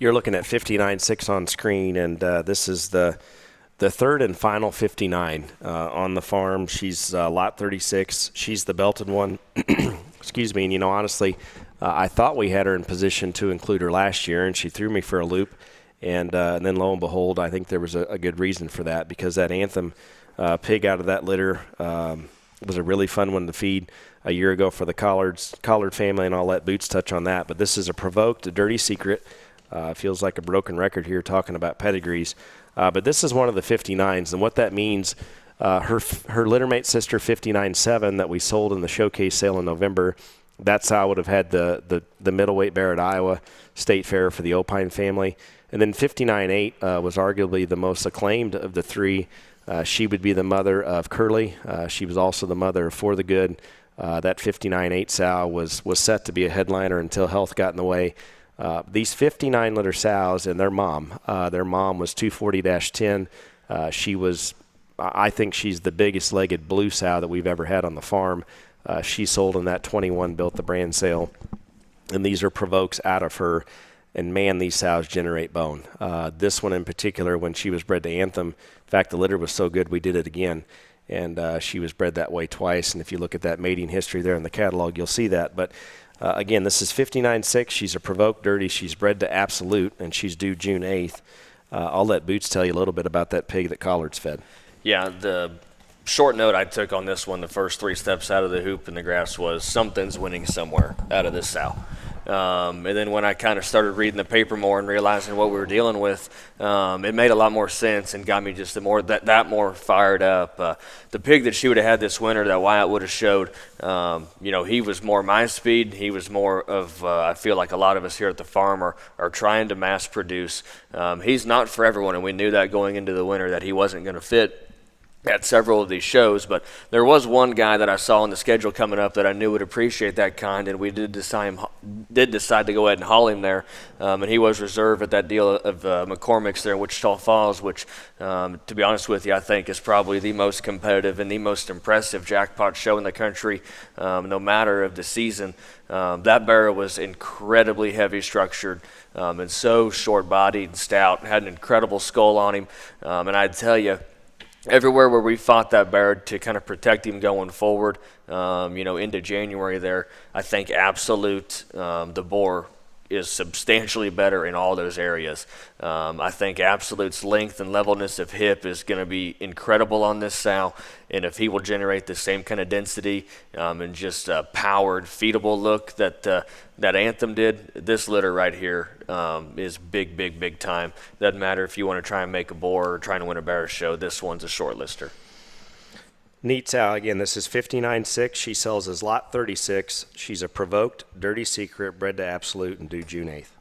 You're looking at 59.6 on screen, and this is the third and final 59 on the farm. She's lot 36. She's the belted one. Excuse me. And, honestly, I thought we had her in position to include her last year, and she threw me for a loop. And then, lo and behold, I think there was a good reason for that, because that Anthem pig out of that litter was a really fun one to feed a year ago for the Collard family, and I'll let Boots touch on that. But this is a Provoked, a Dirty Secret. Feels like a broken record here talking about pedigrees. But this is one of the 59s, and what that means, her littermate sister 59.7 that we sold in the showcase sale in November, that's how I would have had the middleweight bear at Iowa State Fair for the Opine family. And then 59.8 was arguably the most acclaimed of the three. She would be the mother of Curly. She was also the mother of For the Good. That 59.8 sow was set to be a headliner until health got in the way. These 59 litter sows and their mom was 240-10. She was, I think she's the biggest legged blue sow that we've ever had on the farm. She sold in that 21 built the brand sale. And these are Provokes out of her. And, man, these sows generate bone. This one in particular, when she was bred to Anthem, in fact, the litter was so good we did it again. And she was bred that way twice. And if you look at that mating history there in the catalog, you'll see that. But, again, this is 59.6. She's a Provoked Dirty. She's bred to Absolute, and she's due June 8th. I'll let Boots tell you a little bit about that pig that Collards fed. Yeah, the short note I took on this one, the first 3 steps out of the hoop in the grass, was something's winning somewhere out of this sow. And then when I kind of started reading the paper more and realizing what we were dealing with, it made a lot more sense and got me just that more fired up. The pig that she would have had this winter that Wyatt would have showed, he was more my speed. He was more of, I feel like a lot of us here at the farm are trying to mass produce. He's not for everyone, and we knew that going into the winter that he wasn't going to fit at several of these shows, but there was one guy that I saw on the schedule coming up that I knew would appreciate that kind, and we did decide to go ahead and haul him there, and he was reserved at that deal of McCormick's there in Wichita Falls, which, to be honest with you, I think is probably the most competitive and the most impressive jackpot show in the country, no matter of the season. That barrel was incredibly heavy structured and so short-bodied and stout, had an incredible skull on him, and I'd tell you, everywhere where we fought that bear to kind of protect him going forward, into January there, I think Absolute, the boar, is substantially better in all those areas. I think Absolute's length and levelness of hip is going to be incredible on this sow, and if he will generate the same kind of density and just powered, feedable look that Anthem did, this litter right here is big, big, big time. Doesn't matter if you want to try and make a boar or trying to win a bear show, this one's a short lister. Neat sow. Again, this is 59.6. She sells as lot 36. She's a Provoked, Dirty Secret, bred to Absolute, and due June 8th.